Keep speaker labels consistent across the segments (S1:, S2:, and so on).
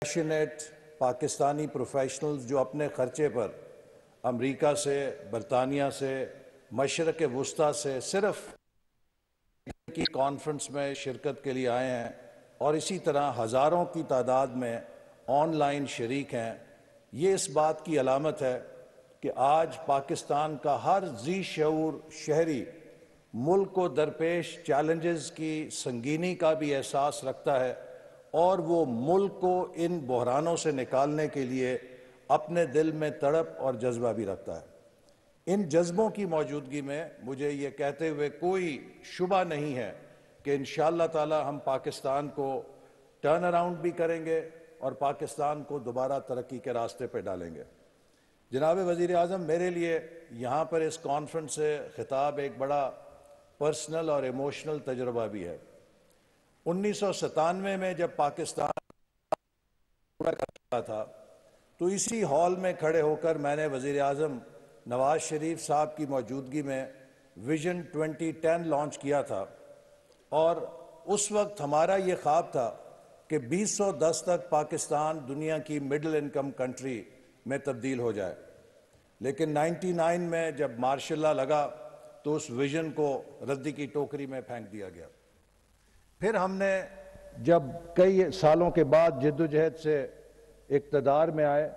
S1: Passionate Pakistani professionals جو اپنے خرچے پر امریکہ سے، برطانیہ سے، مشرق وسطیٰ سے صرف کی کانفرنس میں شرکت کے لیے آئے ہیں اور اسی طرح ہزاروں کی تعداد میں آن لائن شریک ہیں، یہ اس بات کی علامت ہے کہ آج پاکستان کا ہر ذی شعور شہری ملک کو درپیش چیلنجز کی سنگینی کا بھی احساس رکھتا ہے اور وہ ملک کو ان بحرانوں سے نکالنے کے لیے اپنے دل میں تڑپ اور جذبہ بھی رکھتا ہے۔ ان جذبوں کی موجودگی میں مجھے یہ کہتے ہوئے کوئی شبہ نہیں ہے کہ انشاءاللہ تعالی ہم پاکستان کو ٹرن اراؤنڈ بھی کریں گے اور پاکستان کو دوبارہ ترقی کے راستے پہ ڈالیں گے۔ جناب وزیر اعظم، میرے لیے یہاں پر اس کانفرنس سے خطاب ایک بڑا پرسنل اور ایموشنل تجربہ بھی ہے۔ 1997 میں جب پاکستان پورا کرتا تھا تو اسی ہال میں کھڑے ہو کر میں نے وزیر اعظم نواز شریف صاحب کی موجودگی میں ویژن 2010 لانچ کیا تھا اور اس وقت ہمارا یہ خواب تھا کہ 2010 تک پاکستان دنیا کی مڈل انکم کنٹری میں تبدیل ہو جائے، لیکن 99 میں جب مارشل لا لگا تو اس ویژن کو ردی کی ٹوکری میں پھینک دیا گیا۔ پھر ہم نے جب کئی سالوں کے بعد جدوجہد سے اقتدار میں آئے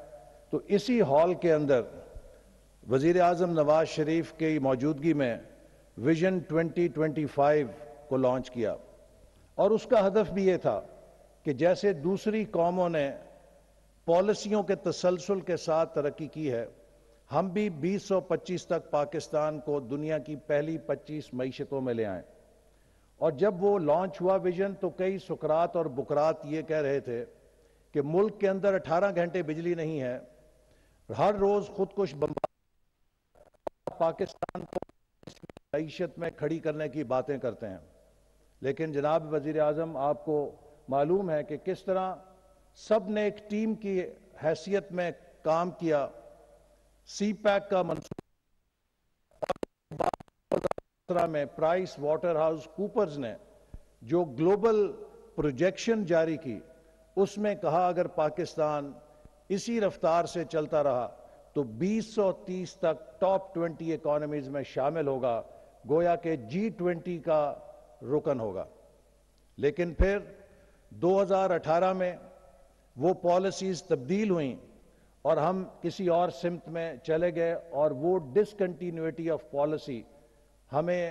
S1: تو اسی ہال کے اندر وزیر اعظم نواز شریف کی موجودگی میں ویژن 2025 کو لانچ کیا اور اس کا ہدف بھی یہ تھا کہ جیسے دوسری قوموں نے پالیسیوں کے تسلسل کے ساتھ ترقی کی ہے، ہم بھی 2025 تک پاکستان کو دنیا کی پہلی 25 معیشتوں میں لے آئیں۔ اور جب وہ لانچ ہوا ویژن تو کئی سقراط اور بکرات یہ کہہ رہے تھے کہ ملک کے اندر 18 گھنٹے بجلی نہیں ہے، ہر روز خودکش بمبار پاکستان کو معیشت میں کھڑی کرنے کی باتیں کرتے ہیں۔ لیکن جناب وزیر اعظم، آپ کو معلوم ہے کہ کس طرح سب نے ایک ٹیم کی حیثیت میں کام کیا، سی پیک کا منصوبہ میں پرائس واٹر ہاؤس کوپرز نے جو گلوبل پروجیکشن جاری کی، اس میں کہا اگر پاکستان اسی رفتار سے چلتا رہا تو 2030 تک ٹاپ 20 اکانومیز میں شامل ہوگا، گویا کہ G20 کا رکن ہوگا۔ لیکن پھر 2018 میں وہ پالیسیز تبدیل ہوئیں اور ہم کسی اور سمت میں چلے گئے اور وہ ڈسکنٹینیوٹی آف پالیسی ہمیں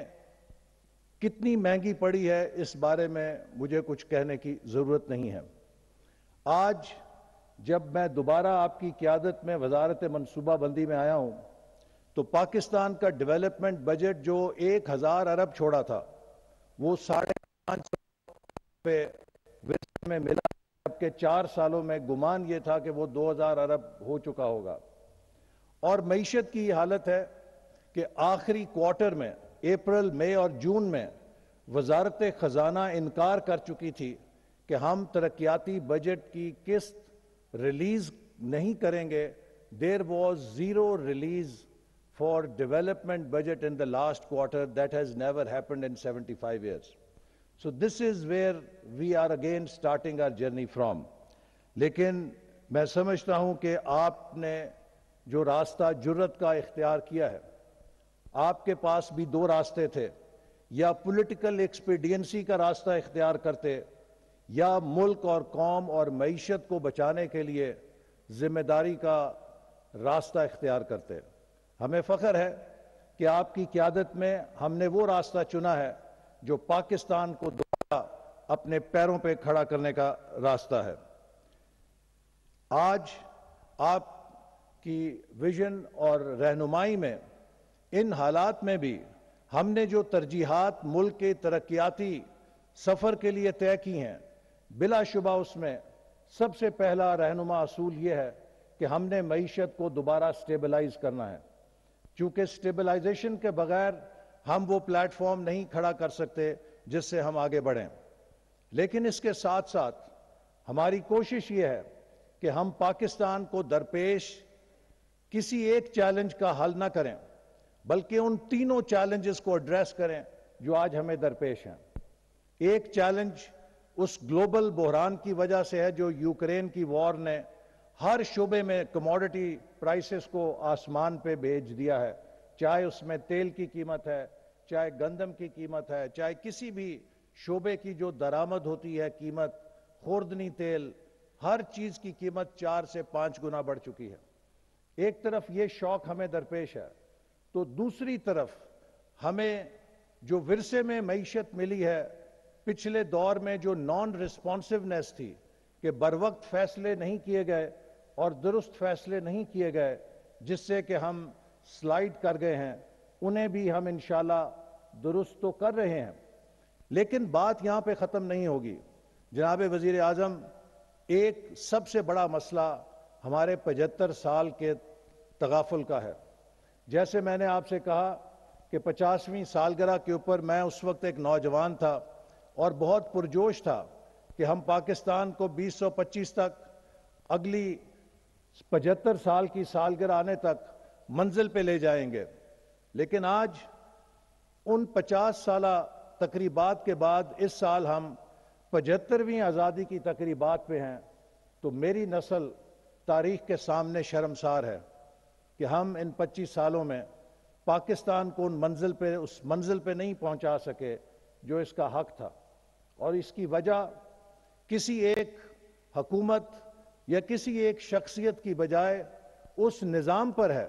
S1: کتنی مہنگی پڑی ہے اس بارے میں مجھے کچھ کہنے کی ضرورت نہیں ہے۔ آج جب میں دوبارہ آپ کی قیادت میں وزارت منصوبہ بندی میں آیا ہوں تو پاکستان کا ڈیولپمنٹ بجٹ جو 1000 ارب چھوڑا تھا وہ 550 پہ میں ملا، جبکہ 4 سالوں میں گمان یہ تھا کہ وہ 2000 ارب ہو چکا ہوگا۔ اور معیشت کی یہ حالت ہے کہ آخری کوارٹر میں اپریل، مئی اور جون میں وزارت خزانہ انکار کر چکی تھی کہ ہم ترقیاتی بجٹ کی قسط ریلیز نہیں کریں گے۔ There was zero release for development budget in the last quarter. That has never happened in 75 years. So this is where we are again starting our journey from. لیکن میں سمجھتا ہوں کہ آپ نے جو راستہ جرت کا اختیار کیا ہے، آپ کے پاس بھی 2 راستے تھے، یا پولیٹیکل ایکسپیڈینسی کا راستہ اختیار کرتے یا ملک اور قوم اور معیشت کو بچانے کے لیے ذمہ داری کا راستہ اختیار کرتے۔ ہمیں فخر ہے کہ آپ کی قیادت میں ہم نے وہ راستہ چنا ہے جو پاکستان کو دوبارہ اپنے پیروں پہ کھڑا کرنے کا راستہ ہے۔ آج آپ کی ویژن اور رہنمائی میں ان حالات میں بھی ہم نے جو ترجیحات ملک کے ترقیاتی سفر کے لیے طے کی ہیں، بلا شبہ اس میں سب سے پہلا رہنما اصول یہ ہے کہ ہم نے معیشت کو دوبارہ سٹیبلائز کرنا ہے، چونکہ سٹیبلائزیشن کے بغیر ہم وہ پلیٹ فارم نہیں کھڑا کر سکتے جس سے ہم آگے بڑھیں۔ لیکن اس کے ساتھ ساتھ ہماری کوشش یہ ہے کہ ہم پاکستان کو درپیش کسی ایک چیلنج کا حل نہ کریں، بلکہ ان تینوں چیلنجز کو ایڈریس کریں جو آج ہمیں درپیش ہیں۔ ایک چیلنج اس گلوبل بحران کی وجہ سے ہے جو یوکرین کی وار نے ہر شعبے میں کموڈٹی پرائسز کو آسمان پہ بھیج دیا ہے، چاہے اس میں تیل کی قیمت ہے، چاہے گندم کی قیمت ہے، چاہے کسی بھی شعبے کی جو درآمد ہوتی ہے قیمت، خوردنی تیل، ہر چیز کی قیمت 4 سے 5 گنا بڑھ چکی ہے۔ ایک طرف یہ شوق ہمیں درپیش ہے، تو دوسری طرف ہمیں جو ورثے میں معیشت ملی ہے، پچھلے دور میں جو نان ریسپانسونیس تھی کہ بروقت فیصلے نہیں کیے گئے اور درست فیصلے نہیں کیے گئے، جس سے کہ ہم سلائیڈ کر گئے ہیں، انہیں بھی ہم انشاءاللہ درست تو کر رہے ہیں۔ لیکن بات یہاں پہ ختم نہیں ہوگی جناب وزیر اعظم۔ ایک سب سے بڑا مسئلہ ہمارے 75 سال کے تغافل کا ہے۔ جیسے میں نے آپ سے کہا کہ 50ویں سالگرہ کے اوپر میں اس وقت ایک نوجوان تھا اور بہت پرجوش تھا کہ ہم پاکستان کو 2025 تک، اگلی 75 سال کی سالگرہ آنے تک منزل پہ لے جائیں گے۔ لیکن آج ان 50 سالہ تقریبات کے بعد اس سال ہم 75ویں آزادی کی تقریبات پہ ہیں، تو میری نسل تاریخ کے سامنے شرمسار ہے کہ ہم ان 25 سالوں میں پاکستان کو اس منزل پہ نہیں پہنچا سکے جو اس کا حق تھا۔ اور اس کی وجہ کسی ایک حکومت یا کسی ایک شخصیت کی بجائے اس نظام پر ہے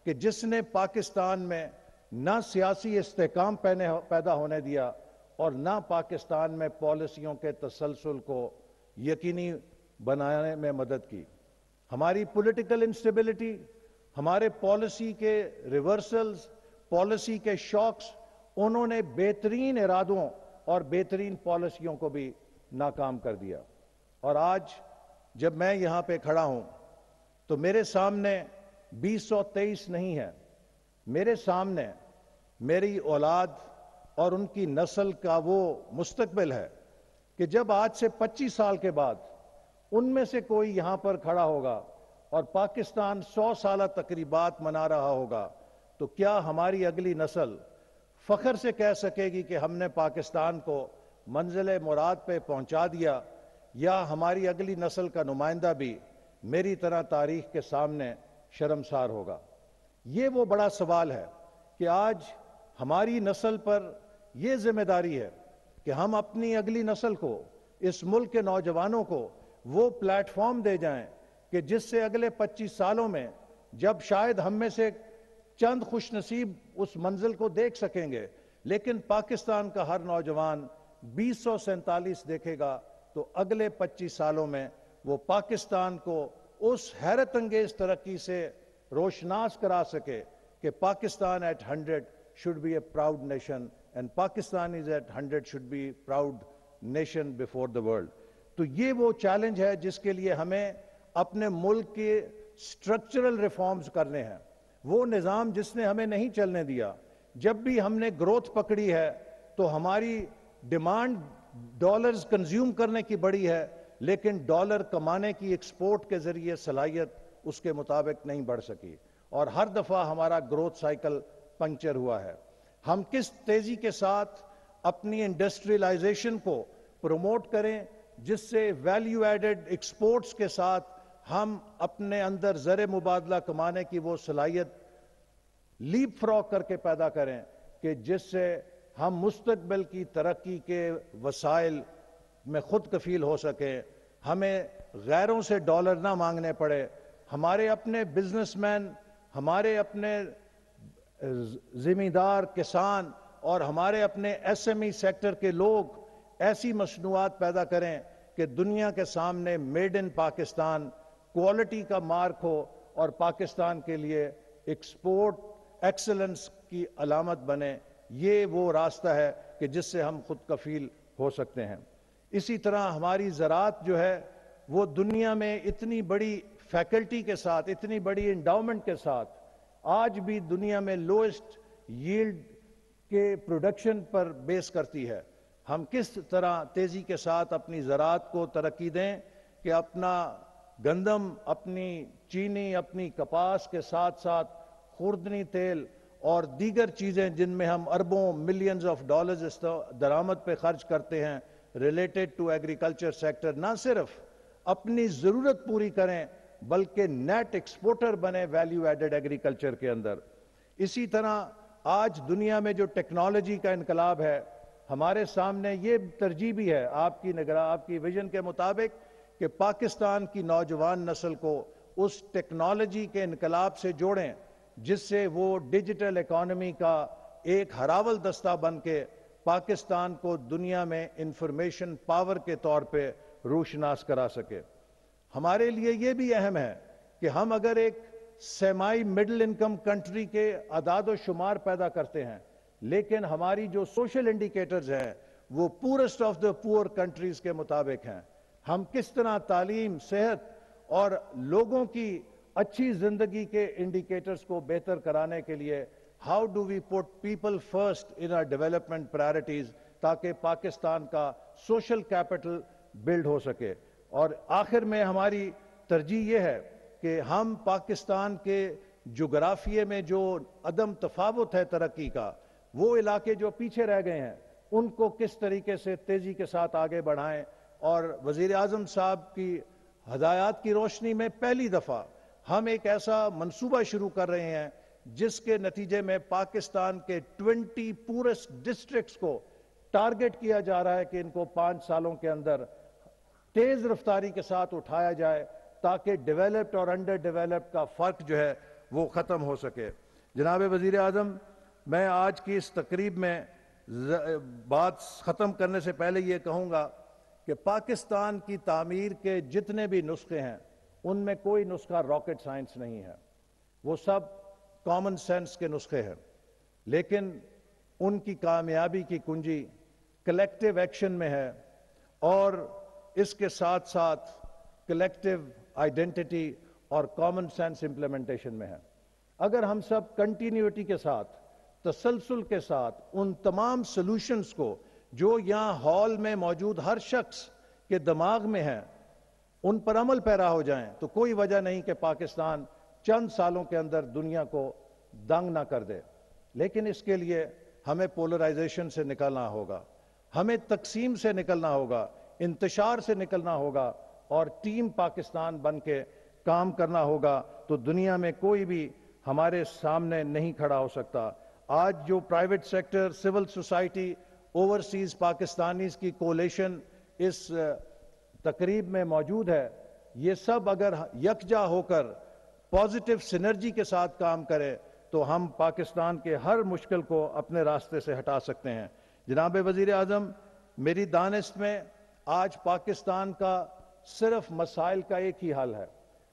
S1: کہ جس نے پاکستان میں نہ سیاسی استحکام پیدا ہونے دیا اور نہ پاکستان میں پالیسیوں کے تسلسل کو یقینی بنانے میں مدد کی۔ ہماری پولیٹیکل انسٹیبلٹی، ہمارے پالیسی کے ریورسلز، پالیسی کے شاکس، انہوں نے بہترین ارادوں اور بہترین پالیسیوں کو بھی ناکام کر دیا۔ اور آج جب میں یہاں پہ کھڑا ہوں تو میرے سامنے 2023 نہیں ہے، میرے سامنے میری اولاد اور ان کی نسل کا وہ مستقبل ہے کہ جب آج سے 25 سال کے بعد ان میں سے کوئی یہاں پر کھڑا ہوگا اور پاکستان 100 سالہ تقریبات منا رہا ہوگا، تو کیا ہماری اگلی نسل فخر سے کہہ سکے گی کہ ہم نے پاکستان کو منزل مراد پہ پہنچا دیا، یا ہماری اگلی نسل کا نمائندہ بھی میری طرح تاریخ کے سامنے شرمسار ہوگا؟ یہ وہ بڑا سوال ہے کہ آج ہماری نسل پر یہ ذمہ داری ہے کہ ہم اپنی اگلی نسل کو، اس ملک کے نوجوانوں کو وہ پلیٹ فارم دے جائیں کہ جس سے اگلے 25 سالوں میں جب شاید ہم میں سے چند خوش نصیب اس منزل کو دیکھ سکیں گے، لیکن پاکستان کا ہر نوجوان 2047 دیکھے گا تو اگلے 25 سالوں میں وہ پاکستان کو اس حیرت انگیز ترقی سے روشناس کرا سکے کہ Pakistan at 100 should be a proud nation and Pakistan is at 100 should be proud nation before the world۔ تو یہ وہ چیلنج ہے جس کے لیے ہمیں اپنے ملک کے سٹرکچرل ریفارمز کرنے ہیں۔ وہ نظام جس نے ہمیں نہیں چلنے دیا، جب بھی ہم نے گروتھ پکڑی ہے تو ہماری ڈیمانڈ ڈالرز کنزیوم کرنے کی بڑی ہے، لیکن ڈالر کمانے کی ایکسپورٹ کے ذریعے صلاحیت اس کے مطابق نہیں بڑھ سکی، اور ہر دفعہ ہمارا گروتھ سائیکل پنکچر ہوا ہے۔ ہم کس تیزی کے ساتھ اپنی انڈسٹریلائزیشن کو پروموٹ کریں جس سے ویلیو ایڈڈ ایکسپورٹس کے ساتھ ہم اپنے اندر زر مبادلہ کمانے کی وہ صلاحیت لیپ فراگ کر کے پیدا کریں کہ جس سے ہم مستقبل کی ترقی کے وسائل میں خود کفیل ہو سکیں، ہمیں غیروں سے ڈالر نہ مانگنے پڑے، ہمارے اپنے بزنس مین، ہمارے اپنے زمیندار کسان اور ہمارے اپنے ایس ایم ای سیکٹر کے لوگ ایسی مصنوعات پیدا کریں کہ دنیا کے سامنے میڈ ان پاکستان کوالٹی کا مارک ہو اور پاکستان کے لیے ایکسپورٹ ایکسلنس کی علامت بنے۔ یہ وہ راستہ ہے کہ جس سے ہم خود کفیل ہو سکتے ہیں۔ اسی طرح ہماری زراعت جو ہے وہ دنیا میں اتنی بڑی فیکلٹی کے ساتھ، اتنی بڑی انڈاؤمنٹ کے ساتھ آج بھی دنیا میں لوئسٹ ییلڈ کے پروڈکشن پر بیس کرتی ہے۔ ہم کس طرح تیزی کے ساتھ اپنی زراعت کو ترقی دیں کہ اپنا گندم، اپنی چینی، اپنی کپاس کے ساتھ ساتھ خوردنی تیل اور دیگر چیزیں جن میں ہم اربوں ملینز آف ڈالرز درآمد پہ خرچ کرتے ہیں، ریلیٹڈ ٹو ایگریکلچر سیکٹر نہ صرف اپنی ضرورت پوری کریں بلکہ نیٹ ایکسپورٹر بنے ویلیو ایڈڈ ایگریکلچر کے اندر. اسی طرح آج دنیا میں جو ٹیکنالوجی کا انقلاب ہے ہمارے سامنے یہ ترجیح بھی ہے آپ کی ویژن کے مطابق کہ پاکستان کی نوجوان نسل کو اس ٹیکنالوجی کے انقلاب سے جوڑیں جس سے وہ ڈیجیٹل اکانومی کا ایک ہراول دستہ بن کے پاکستان کو دنیا میں انفارمیشن پاور کے طور پہ روشناس کرا سکے. ہمارے لیے یہ بھی اہم ہے کہ ہم اگر ایک سیمائی مڈل انکم کنٹری کے اعداد و شمار پیدا کرتے ہیں لیکن ہماری جو سوشل انڈیکیٹرز ہیں وہ poorest of the poor countries کے مطابق ہیں. ہم کس طرح تعلیم، صحت اور لوگوں کی اچھی زندگی کے انڈیکیٹرز کو بہتر کرانے کے لیے how do we put people first in our development priorities تاکہ پاکستان کا سوشل کیپٹل بلڈ ہو سکے. اور آخر میں ہماری ترجیح یہ ہے کہ ہم پاکستان کے جغرافیے میں جو عدم تفاوت ہے ترقی کا، وہ علاقے جو پیچھے رہ گئے ہیں ان کو کس طریقے سے تیزی کے ساتھ آگے بڑھائیں. اور وزیر اعظم صاحب کی ہدایات کی روشنی میں پہلی دفعہ ہم ایک ایسا منصوبہ شروع کر رہے ہیں جس کے نتیجے میں پاکستان کے 20 پورسٹ ڈسٹرکٹس کو ٹارگٹ کیا جا رہا ہے کہ ان کو 5 سالوں کے اندر تیز رفتاری کے ساتھ اٹھایا جائے تاکہ ڈیولپڈ اور انڈر ڈیولپڈ کا فرق جو ہے وہ ختم ہو سکے. جناب وزیر اعظم، میں آج کی اس تقریب میں بات ختم کرنے سے پہلے یہ کہوں گا کہ پاکستان کی تعمیر کے جتنے بھی نسخے ہیں ان میں کوئی نسخہ راکٹ سائنس نہیں ہے، وہ سب کامن سینس کے نسخے ہیں، لیکن ان کی کامیابی کی کنجی کلیکٹیو ایکشن میں ہے اور اس کے ساتھ ساتھ کلیکٹیو آئیڈینٹی اور کامن سینس امپلیمنٹیشن میں ہے. اگر ہم سب کنٹینیوٹی کے ساتھ، تسلسل کے ساتھ ان تمام سلوشنز کو جو یہاں ہال میں موجود ہر شخص کے دماغ میں ہیں ان پر عمل پیرا ہو جائیں تو کوئی وجہ نہیں کہ پاکستان چند سالوں کے اندر دنیا کو دنگ نہ کر دے. لیکن اس کے لیے ہمیں پولرائزیشن سے نکلنا ہوگا، ہمیں تقسیم سے نکلنا ہوگا، انتشار سے نکلنا ہوگا اور ٹیم پاکستان بن کے کام کرنا ہوگا تو دنیا میں کوئی بھی ہمارے سامنے نہیں کھڑا ہو سکتا. آج جو private sector, civil society, overseas Pakistanis کی کولیشن اس تقریب میں موجود ہے، یہ سب اگر یکجا ہو کر پازیٹیو سینرجی کے ساتھ کام کرے تو ہم پاکستان کے ہر مشکل کو اپنے راستے سے ہٹا سکتے ہیں. جناب وزیر اعظم، میری دانست میں آج پاکستان کا صرف مسائل کا ایک ہی حل ہے.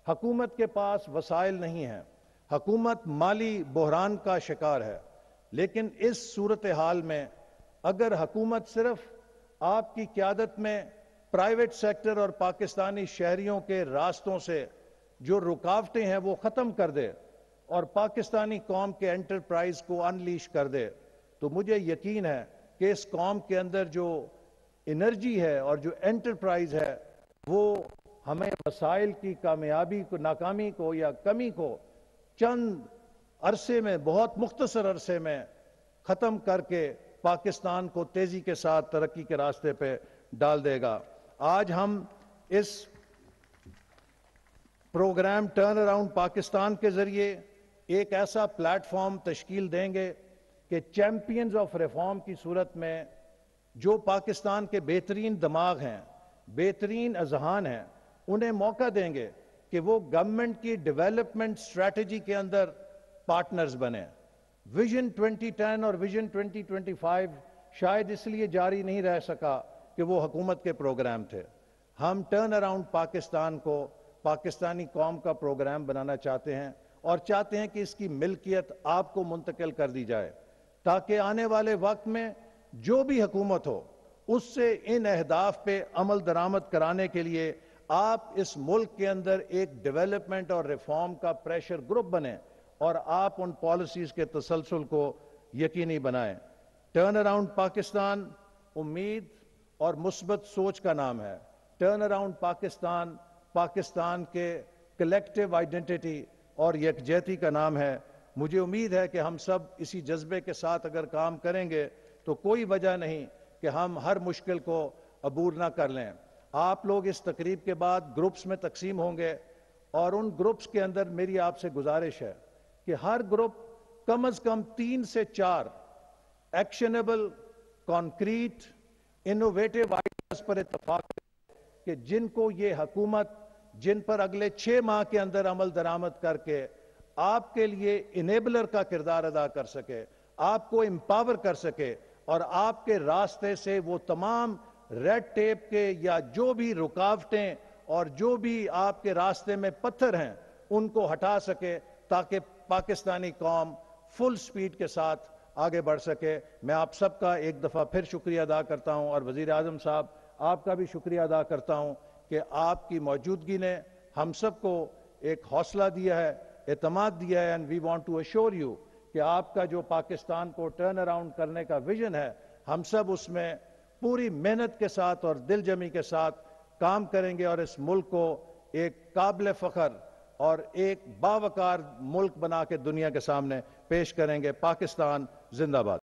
S1: حکومت کے پاس وسائل نہیں ہیں، حکومت مالی بحران کا شکار ہے، لیکن اس صورتحال میں اگر حکومت صرف آپ کی قیادت میں پرائیویٹ سیکٹر اور پاکستانی شہریوں کے راستوں سے جو رکاوٹیں ہیں وہ ختم کر دے اور پاکستانی قوم کے انٹرپرائز کو انلیش کر دے تو مجھے یقین ہے کہ اس قوم کے اندر جو انرجی ہے اور جو انٹرپرائز ہے وہ ہمیں وسائل کی کامیابی کو، ناکامی کو یا کمی کو چند عرصے میں، بہت مختصر عرصے میں ختم کر کے پاکستان کو تیزی کے ساتھ ترقی کے راستے پہ ڈال دے گا. آج ہم اس پروگرام ٹرن اراؤنڈ پاکستان کے ذریعے ایک ایسا پلیٹ فارم تشکیل دیں گے کہ چیمپئنز آف ریفارم کی صورت میں جو پاکستان کے بہترین دماغ ہیں، بہترین اذہان ہیں، انہیں موقع دیں گے کہ وہ گورنمنٹ کی ڈیولپمنٹ سٹریٹجی کے اندر پارٹنرز بنیں. ویژن 2010 اور ویژن 2025 شاید اس لیے جاری نہیں رہ سکا کہ وہ حکومت کے پروگرام تھے. ہم ٹرن اراؤنڈ پاکستان کو پاکستانی قوم کا پروگرام بنانا چاہتے ہیں اور چاہتے ہیں کہ اس کی ملکیت آپ کو منتقل کر دی جائے تاکہ آنے والے وقت میں جو بھی حکومت ہو اس سے ان اہداف پہ عمل درآمد کرانے کے لیے آپ اس ملک کے اندر ایک ڈیولپمنٹ اور ریفارم کا پریشر گروپ بنیں اور آپ ان پالیسیز کے تسلسل کو یقینی بنائیں. ٹرن اراؤنڈ پاکستان امید اور مثبت سوچ کا نام ہے. ٹرن اراؤنڈ پاکستان پاکستان کے کلیکٹیو آئیڈینٹی اور یکجہتی کا نام ہے. مجھے امید ہے کہ ہم سب اسی جذبے کے ساتھ اگر کام کریں گے تو کوئی وجہ نہیں کہ ہم ہر مشکل کو عبور نہ کر لیں. آپ لوگ اس تقریب کے بعد گروپس میں تقسیم ہوں گے اور ان گروپس کے اندر میری آپ سے گزارش ہے کہ ہر گروپ کم از کم 3 سے 4 ایکشنیبل کانکریٹ انوویٹو آئیڈیاز پر اتفاق کرے کہ جن کو یہ حکومت جن پر اگلے 6 ماہ کے اندر عمل درآمد کر کے آپ کے لیے انیبلر کا کردار ادا کر سکے, آپ کو امپاور کر سکے اور آپ کے راستے سے وہ تمام ریڈ ٹیپ کے یا جو بھی رکاوٹیں اور جو بھی آپ کے راستے میں پتھر ہیں ان کو ہٹا سکے تاکہ پاکستانی قوم فل سپیڈ کے ساتھ آگے بڑھ سکے. میں آپ سب کا ایک دفعہ پھر شکریہ ادا کرتا ہوں اور وزیر اعظم صاحب آپ کا بھی شکریہ ادا کرتا ہوں کہ آپ کی موجودگی نے ہم سب کو ایک حوصلہ دیا ہے, اعتماد دیا ہے, and we want to assure you کہ آپ کا جو پاکستان کو ٹرن اراؤنڈ کرنے کا ویژن ہے ہم سب اس میں پوری محنت کے ساتھ اور دل جمی کے ساتھ کام کریں گے اور اس ملک کو ایک قابل فخر اور ایک باوقار ملک بنا کے دنیا کے سامنے پیش کریں گے. پاکستان زندہ باد.